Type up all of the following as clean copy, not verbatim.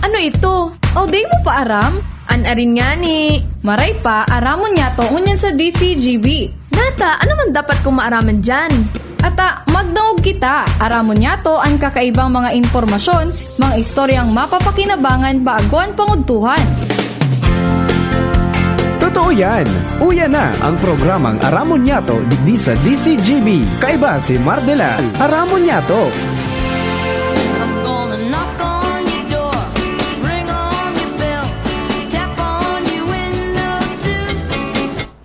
Ano ito? O day mo pa aram? Anarin nga ni. Maray pa, aramon niya to unyan sa DCGB. Nata, ano man dapat kong maaraman dyan? Ata, magdangog kita. Aramon niya to ang kakaibang mga informasyon, mga istoryang mapapakinabangan bago ang pangudtuhan. Totoo yan! Uya na ang programang Aramon Nyato digdi sa DCGB. Kaiba si Mardela. Aramon Nyato. I'm gonna knock on your door, ring on your bell, tap on your window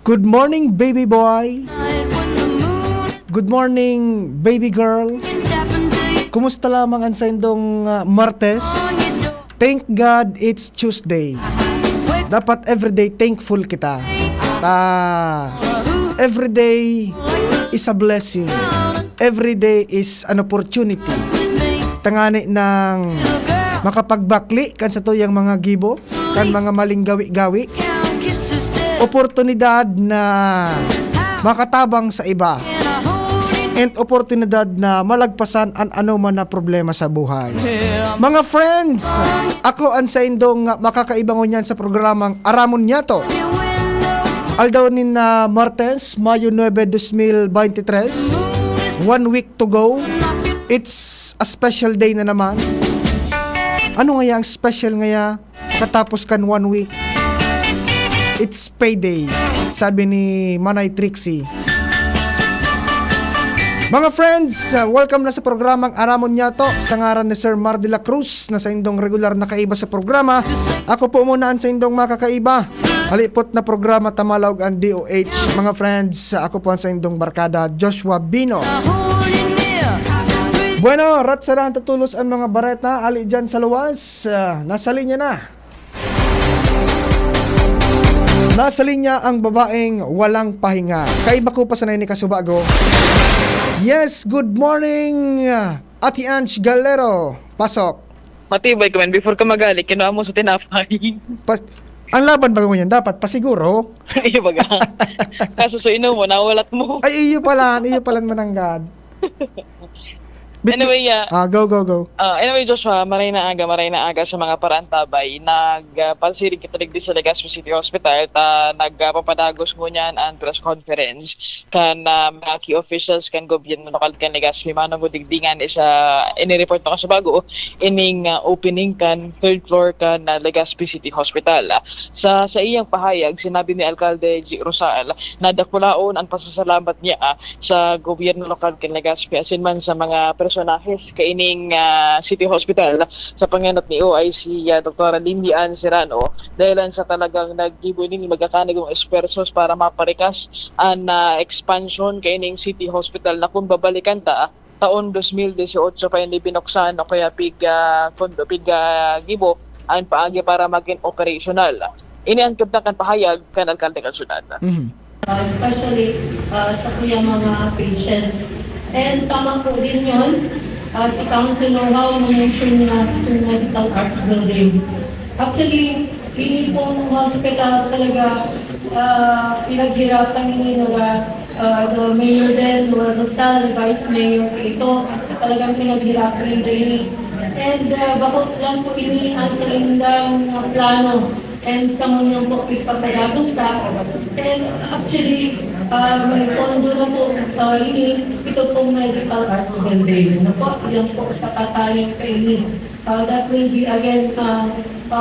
Good morning, baby boy. tonight when the moon Good morning, baby girl. can tap into you Kumusta lamang ang sa indong Martes? on your door. Thank God it's Tuesday. Dapat everyday thankful kita. Everyday is a blessing. Everyday is an opportunity. With me, Tangani ng little girl, makapagbakli kan sa tuyang mga gibo, kan mga maling gawi-gawi. count kisses dead, Oportunidad na makatabang sa iba. and I hold in And oportunidad na malagpasan ang ano man na problema sa buhay. here. Mga friends, ako ang sa indong makakaibangon yan sa programang Aramon Nyato. Your window, Aldaw ni na Martes, Mayo 9, 2023. 1 week to go. knocking It's a special day na naman. Ano nga ang special nga katapos kan 1 week? It's payday, sabi ni Manay Trixie. Mga friends, welcome na sa programang Aramon Nyato sa ngaran ni Sir Mar de la Cruz na sa indong regular na kaiba sa programa. Ako po muna ang sa indong makakaiba. Halipot na programa Tamalog ang DOH. Mga friends, ako po ang sa indong barkada Joshua Bino. I hold you near. With Bueno, ratsarahan tutulos ang mga bareta. Ali dyan sa luwas. Nasa linya na. Nasa linya ang babaeng walang pahinga. Kaiba ko pa sanay ni Kasubago. Yes, good morning, Ate Ange Galero. Pasok. Matibay ka man, before ka magali, kinuha mo sa tinapay. Ang laban ba mo yan? Dapat pasiguro. Iyo baga. Kaso sa ino mo, nawalat mo. Ay, iyo pala mananggad. Anyway, Go. anyway, Joshua, maray na aga sa mga parantabay. Nagpansiring kita digdi sa Legazpi City Hospital ta nagpapadagos mo niyan ang press conference kan mga key officials kan gobyerno lokal kan Legazpi manong digdingan isa ini-report na ka sa bago ining opening kan third floor kan Legazpi City Hospital. Sa iyang pahayag, sinabi ni Alcalde G. Rosal na dakulaon ang pasasalamat niya sa gobyerno lokal kan Legazpi asin man sa mga personahes kaining City Hospital sa panganot ni OIC Dr. Lindy Ann Serrano dahilan sa talagang naggibo ning magakanigong espersos para maparikas ang expansion kaining City Hospital na kung babalikan taon 2018 pa ini binuksan o kaya gibo ang paagi para maging operational. Ini ang kabtakan pahayag kan alkalde kan syudad. Especially sa kuyang mga patients. And tama po din yun, si Councilor Rao mention na itong Medical Arts Building. Actually, ini pong hospital talaga pinaghirapan ni the mayor din, Noel Rosal, Vice Mayor ito, talagang pinaghirapan rin daily. And bakit lang po ini ang salindang plano and sa munyong po ipagpagagos ka. And actually, may pondo na po ini, ito pong Medical Arts Building. Na po, yan po sa katayang kainin. That will be again 4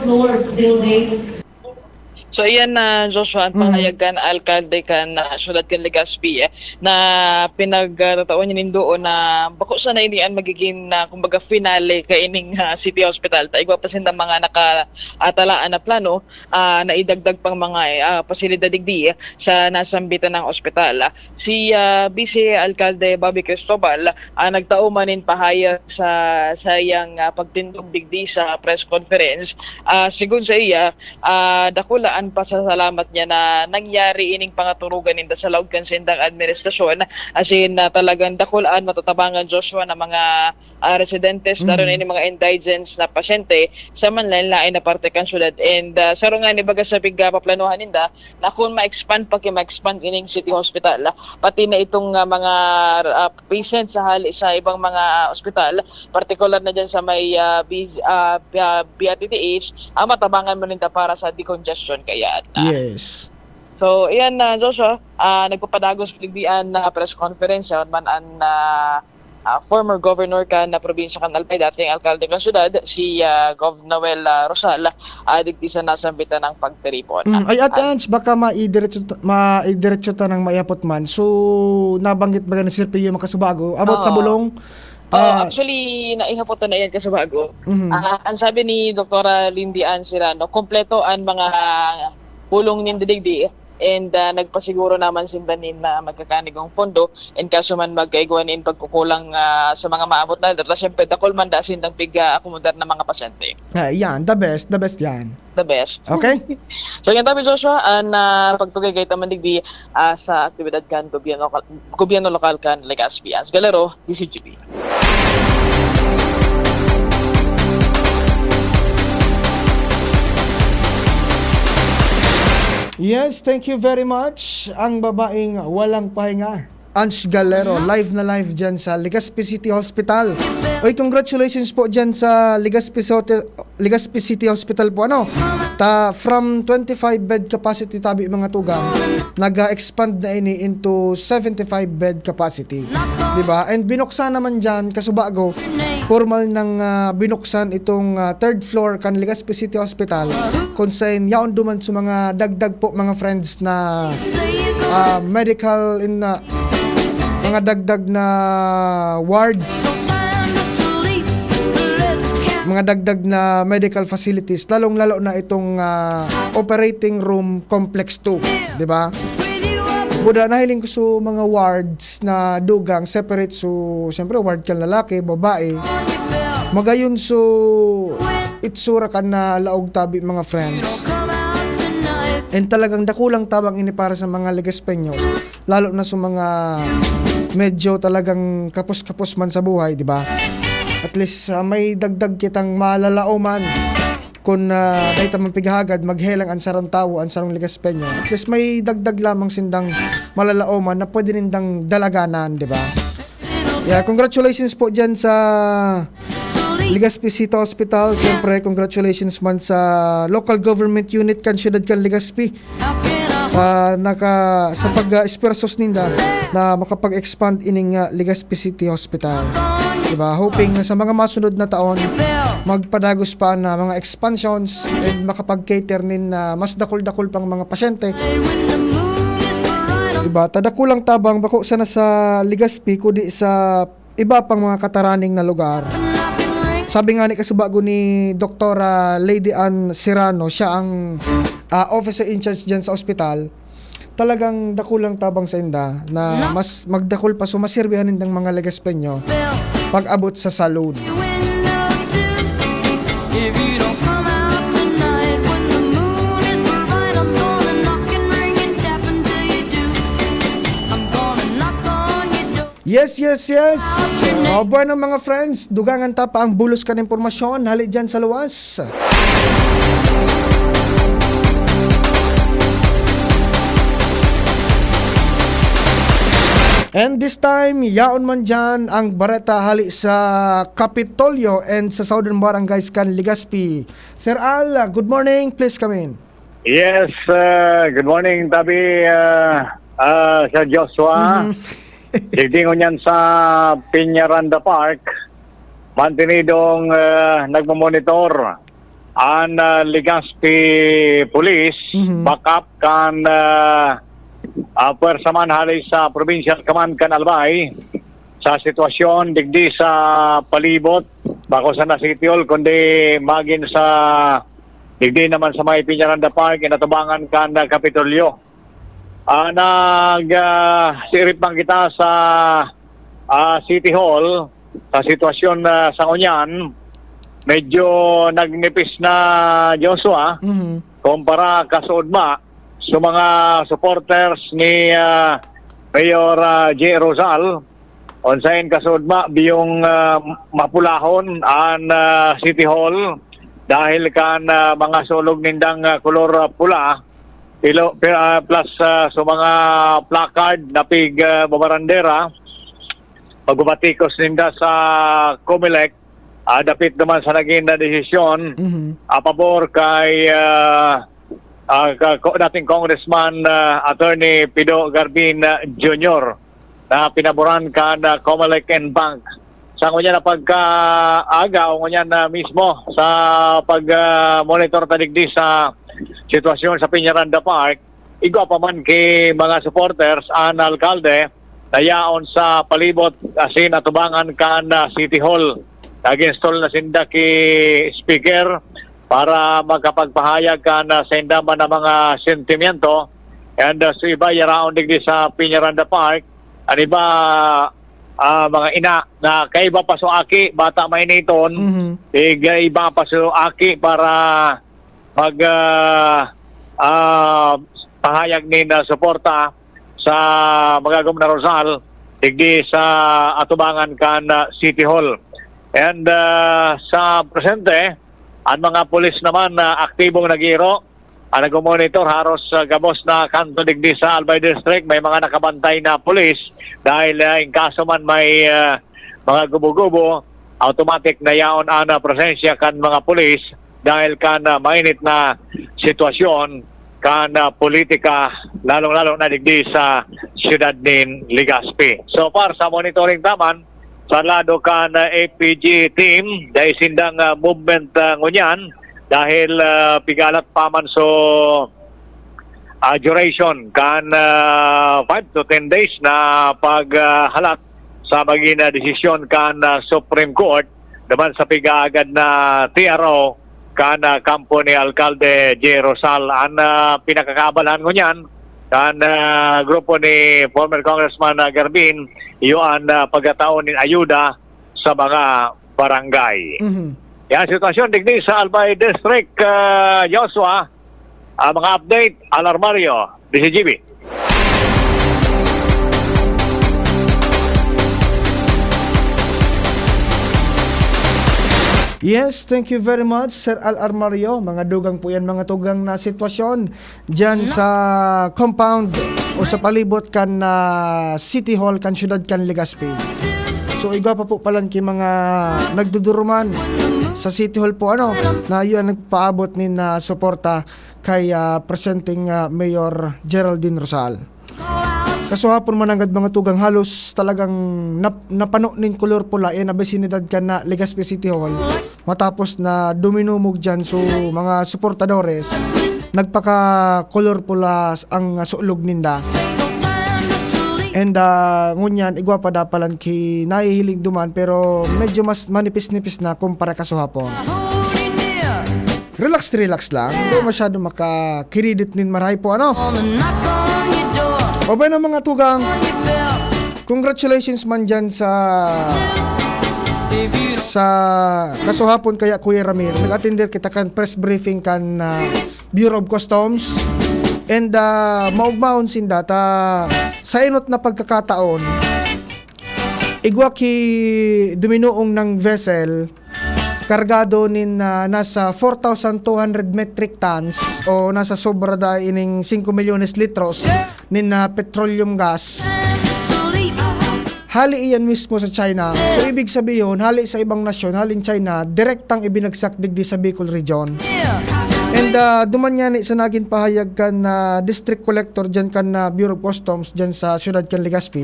floors building. So iyan na Joshua ang pahayag kan alkalde kan syudad kan Legazpi na pinagtataon niya nindoon na bako sa na inian magiging kumbaga finale kaining City Hospital. Taigwa pa sinda mga nakatalaan na plano na idagdag pang mga pasilidad digdi sa nasambitan ng ospital. Si Vice Alkalde Bobby Cristobal nagtaumanin pahayag sa sayang pagtindog digdi sa press conference. Sigun sa iya dakula ang pasasalamat niya na nangyari ining pangaturugan ninda sa laog kan sindang administrasyon, as in talagang dakulaan matatabangan Joshua na mga residentes lalo na ining mga indigents na pasyente sa manlain-lain na parte kan syudad. And saro nga ni baga sa paplanuhan ninda na kung ma-expand ma-expand ining city hospital, pati na itong mga patients sa ibang mga ospital, particular na dyan sa may BRTTH, matabangan mo ninda para sa decongestion kaya. Yes. So, iyan Joshua, nagpapadagos piligdian na press conference man ang former governor kan na probinsya kan Albay, dating alkalde kan syudad, si Gov. Noel Rosal, digdi sa nasambitan ng pagtiripon. Ay, Ate baka maidiretso ta ng maiapot man. So, nabanggit ba ni Sir Pio makasubago? Abot sa bulong? Actually, naihapot na yan kasi bago. Ang sabi ni Dr. Lindy Ann Serrano, kompleto ang mga pulong nindigdi and nagpasiguro naman sindanin na magkakanigong pondo and kaso man magkaiguanin pagkukulang sa mga maabot na data. Siyempre, dakol man da sindang akomodar ng mga pasyente. Yan, the best yan. The best. Okay? So, yan tabi Joshua, pagtugay kay tamandigdi sa aktibidad kan gobyerno lokal kan Legazpi. As Galero, DCGP. Yes, thank you very much. Ang babaeng walang pahinga, Ange Galero, live na live dyan sa Legazpi City Hospital. Oy, congratulations po dyan sa Legazpi City Hospital po. From 25 bed capacity tabi mga tugang, nag-expand na ini into 75 bed capacity. Diba? And binuksan naman dyan, kasubago, formal nang binuksan itong third floor kan Legazpi City Hospital, kung saan yaon duman sa mga dagdag po mga friends na medical mga dagdag na wards, mga dagdag na medical facilities, lalong-lalo na itong operating room complex 2, di ba? Buda nahiling ko sa mga wards na dugang separate, so siyempre ward kan lalaki, babae, magayon so itsura kan na laog tabi mga friends. And talagang dakulang tabang ini para sa mga Legazpeños, lalo na sa mga medyo talagang kapos-kapos man sa buhay, di ba? At least may dagdag kitang malalauman kung dahil tamang pighagad maghelang ang sarong tawo, ang sarong Legazpeño. At least may dagdag lamang sindang malalauman na pwede nindang dalaganan, di ba? Yeah, congratulations po dyan sa Legazpi City Hospital. Siyempre, congratulations man sa local government unit kan syudad kan Legazpi. Sa pag-espersos ninda na makapag-expand ining Legazpi City Hospital. Diba? Hoping na sa mga masunod na taon magpadagos pa na mga expansions and makapag-cater nin na mas dakol-dakol pang mga pasyente. Diba? Tadakulang tabang bako sana sa Legazpi kundi sa iba pang mga kataraning na lugar. Sabi nga ni kasubago ni Dr. Lady Ann Serrano, siya ang officer in charge dyan sa ospital, talagang dakulang tabang sa inda na mas magdakol pa, so masirbihan nindang mga Legazpeño pag abot sa saloon. If you don't come out tonight when the moon is bright, I'm gonna knock and ring and tap until you do. I'm gonna knock on your door. Yes. Bueno mga friends, dugangan ta pa ang bulos kan impormasyon, hali dyan sa luwas. And this time, yaon man dyan ang bareta hali sa Kapitolyo and sa Southern Barangays kan Legazpi. Sir Al, good morning. Please come in. Yes, good morning, Tabi, Sir Joshua. Digdingon yan sa Piñaranda Park. Mantinidong nagmamonitor ang Legazpi Police, backup kan puwersa man hali sa Provincial Command kan Albay sa sitwasyon digdi sa palibot bako sa City Hall kundi magin sa digdi naman sa may Piñaranda Park inatubangan kan Kapitolyo. Sirip man kita sa City Hall sa sitwasyon sa Onyan, medyo nagnipis na Joshua. kumpara kasuodma sa mga supporters ni Mayor J. Rosal unsain kasuodma biyong mapulahon ang City Hall dahil kan mga sulog nindang kolor pula plus sa mga placard na pig babarandera pagbabatikos ninda sa COMELEC. Dapit naman sa naging na desisyon pabor kay dating Congressman Attorney Pido Garbin Jr. na pinaboran ka na COMELEC and Bank. Sa ngunya na pagkaaga o ngunya na mismo sa pag-monitor tadigdi sa sitwasyon sa Piñaranda Park, igwa pa man kay mga supporters ang alkalde na yaon sa palibot asin atubangan ka na City Hall. Nag-install na sinda ki speaker para magkapagpahayag ka na sa indaman ng mga sentimiento. And so iba yaraon digdi sa Piñaranda Park. Ang iba mga ina na kaiba pa so aki, bata mainiton, iba pa so aki para mag pahayag ni na suporta sa magagom na Rosal digdi sa atubangan kan City Hall. And sa presente, ang mga pulis naman na aktibong nagiro, ang nag-monitor haros gabos na kanto digdi sa Albay District, may mga nakabantay na pulis dahil in kaso man may mga gubo-gubo, automatic na yaon ang presensya kan mga pulis dahil kan mainit na sitwasyon kan politika lalong-lalo na digdi sa siyudad nin Legazpi. So far sa monitoring taman, sa lado kan APG team dahil sindang movement ngunyan dahil pigalat paman so duration kan 5 to 10 days na paghalat sa maging desisyon kan Supreme Court naman sa pigaagad na TRO kan kampo ni Alkalde J. Rosal. Ang pinakakaabalahan ngunyan kan grupo ni former Congressman Garbin iyon pagkataon ng ayuda sa mga barangay. Yan sitwasyon digdi sa Albay District, Joshua. Mga update, Alarmario, DCGB. Yes, thank you very much, Sir Al Armario. Mga dugang po yan, mga tugang na sitwasyon dyan sa compound o sa palibot kan City Hall kan syudad kan Legazpi. So iga pa po palan ki mga nagduduruman sa City Hall po na yun nagpaabot ni na suporta kay presenting Mayor Geraldine Rosal. Kaso hapon mananggad mga tugang halos talagang napano nin kolor pula na besinidad ka na Legazpi City Hall matapos na duminumog dyan so mga suportadores nagpaka kolor pula ang sulog ninda. And ngunyan igwa pa dapalan ki nahihiling duman pero medyo mas manipis-nipis na kumpara kaso hapon. Relax lang, hindi masyado makakiridit nin maray po O ba na mga tugang, congratulations man dyan sa kasuhapon kaya Kuya Ramir. Nag-attender kita kan press briefing kan Bureau of Customs. And maugmaon sin data sa inot na pagkakataon, igwa ki duminuong ng vessel kargado nin nasa 4,200 metric tons o nasa sobra da ining 5 milyones litros nin petroleum gas. Hali iyan mismo sa China. So ibig sabihin, hali sa ibang nasyon, halin China, direktang ibinagsak digdi sa Bicol region. And duman nga ni sa naging pahayag kan district collector dyan kan Bureau of Customs dyan sa siyudad kan Legazpi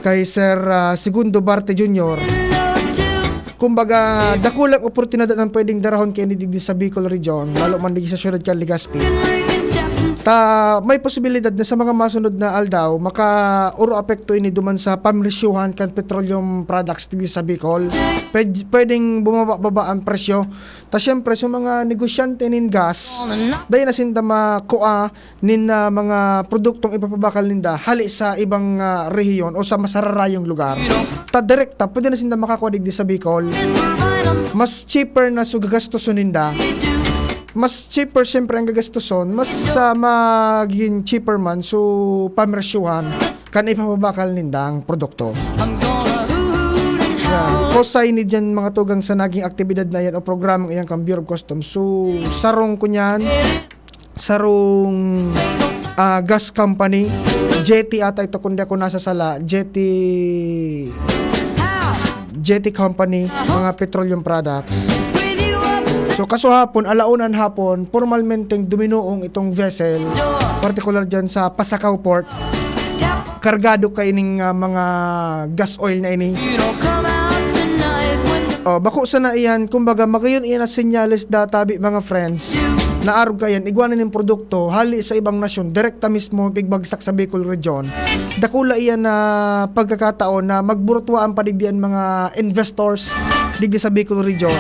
kay Sir Segundo Barte Jr. Kumbaga, dakulang oportunidad ng pwedeng darahon kay digdi sa Bicol region, lalo man digdi sa siyudad kan Legazpi. May posibilidad na sa mga masunod na aldaw maka-uro apekto ini duman sa pamrisyuhan kan petroleum products digdi sa Bicol. Pwedeng bumaba ang presyo. Ta syempre sa mga negosyante nin gas, dahil na sinda makuha nin mga produktong ipapabakal ninda hali sa ibang rehiyon o sa masararayong lugar. Ta direkta pwede na sinda makakuha digdi sa Bicol. Mas cheaper na so gagastuson ninda mas cheaper siyempre ang gagastuson, mas maging cheaper man so pamersyuhan kan ipapabakal nindang produkto. I'm gonna hoot and howl. Kosay ni dyan mga tugang sa naging aktibidad na yan o programang iyang kang Bureau of Customs. So sarong kunyan, sarong gas company, Jetty ata ito kundi ako nasa sala, Jetty company, mga petroleum products. With you up So kaso hapon, alaunan hapon, formalmenteng duminuong itong vessel, particular dyan sa Pasakaw Port, kargado ka ining mga gas oil na ini. you don't come out tonight when the Bako sa na iyan, kumbaga magayon iyan na senyales databi mga friends, na arog kayan, iguanan ng produkto, hali sa ibang nasyon, direkta mismo bigbagsak sa Bicol Region. Dakula iyan na pagkakataon na magburutwa ang padigdian mga investors digdi sa Bicol Region.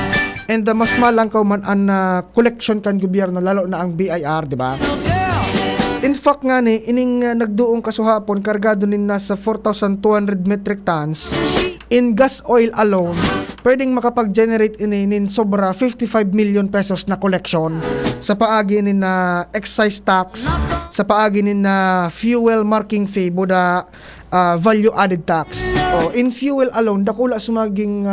And mas malangkaw man ang collection kan gobyerno, lalo na ang BIR, di ba? girl, In fact nga ni, ining nagduong kasuhapon, kargado nin nasa 4,200 metric tons. In gas oil alone, pwedeng makapag-generate inin sobra 55 million pesos na collection sa paagi nin na excise tax, sa paagi nin na fuel marking fee, buda value added tax. In fuel alone, dakula sumaging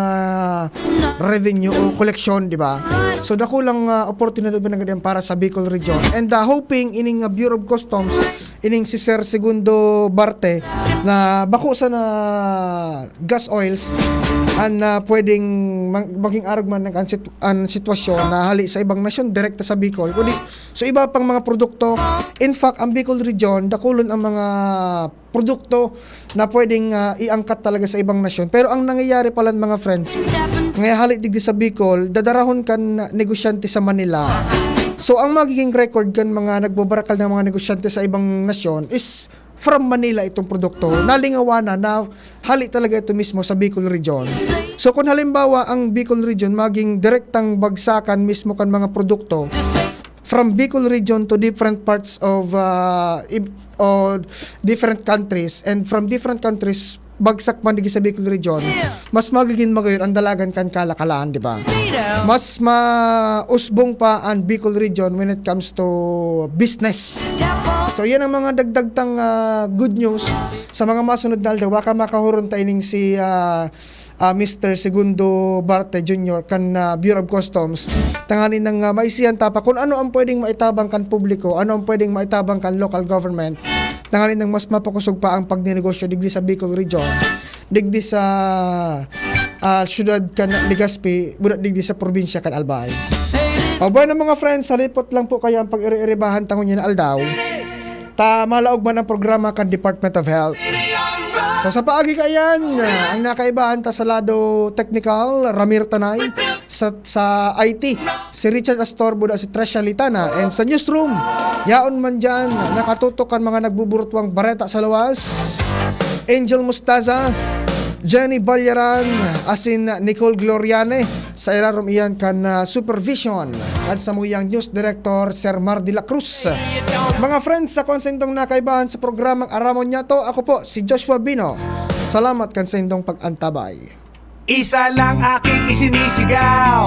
revenue o collection, di ba? So dakulang opportunity binagyan para sa Bicol Region. And hoping ining Bureau of Customs, ining si Sir Segundo Barte, na bako sa na gas oils, an pwedeng maging arog man ng ang sitwasyon na hali sa ibang nasyon direkta sa Bicol. Kundi so iba pang mga produkto. In fact, ang Bicol Region dakulon ang mga produkto na pwedeng iangkat talaga sa ibang nasyon. Pero ang nangyayari pala mga friends, ngayon hali digdi sa Bicol, dadarahon kan negosyante sa Manila. So ang magiging record kan mga nagbabarakal ng mga negosyante sa ibang nasyon is from Manila itong produkto. Nalingawana na hali talaga ito mismo sa Bicol Region. So kung halimbawa ang Bicol Region maging direktang bagsakan mismo kan mga produkto from Bicol Region to different parts of different countries, and from different countries bagsak man digi sa Bicol Region, mas magiging magayon ang dalagan kan kalakalaan, di ba? Mas mausbong pa ang Bicol Region when it comes to business. So yan ang mga dagdagtang good news sa mga masunod na aldaw. Baka makahuron tayo ning si Mr. Segundo Barte Jr. kan Bureau of Customs. Tanganin ng maisiyan tapa kung ano ang pwedeng maitabang kan publiko, ano ang pwedeng maitabang kan local government. Tanganin ng mas mapakusog pa ang pagnenegosyo digdi sa Bicol Region, digdi sa syudad kan Legazpi, budak digdi sa probinsya kan Albay. Bueno mga friends, halipot lang po kayo ang pag-iri-iribahan tangon niya na aldaw. Malaog man ang programa kan Department of Health. So sa paagi kayan, ang nakaibahan ta sa lado technical, Ramir Tanay, sa IT, si Richard Astorbo da si Tresha Litana, and sa newsroom, yaon man dyan, nakatutok ang mga nagbuburutwang bareta sa lawas, Angel Mustaza, Jenny Balyaran, asin Nicole Gloriane, sa irarom iyan kan supervision at sa muyang news director Sir Mar de la Cruz. Mga friends, sa konsentong nakaibahan sa programang Aramon Nyato, ako po si Joshua Bino. Salamat kan sa indong pag-antabay. Isa lang aking isinisigaw.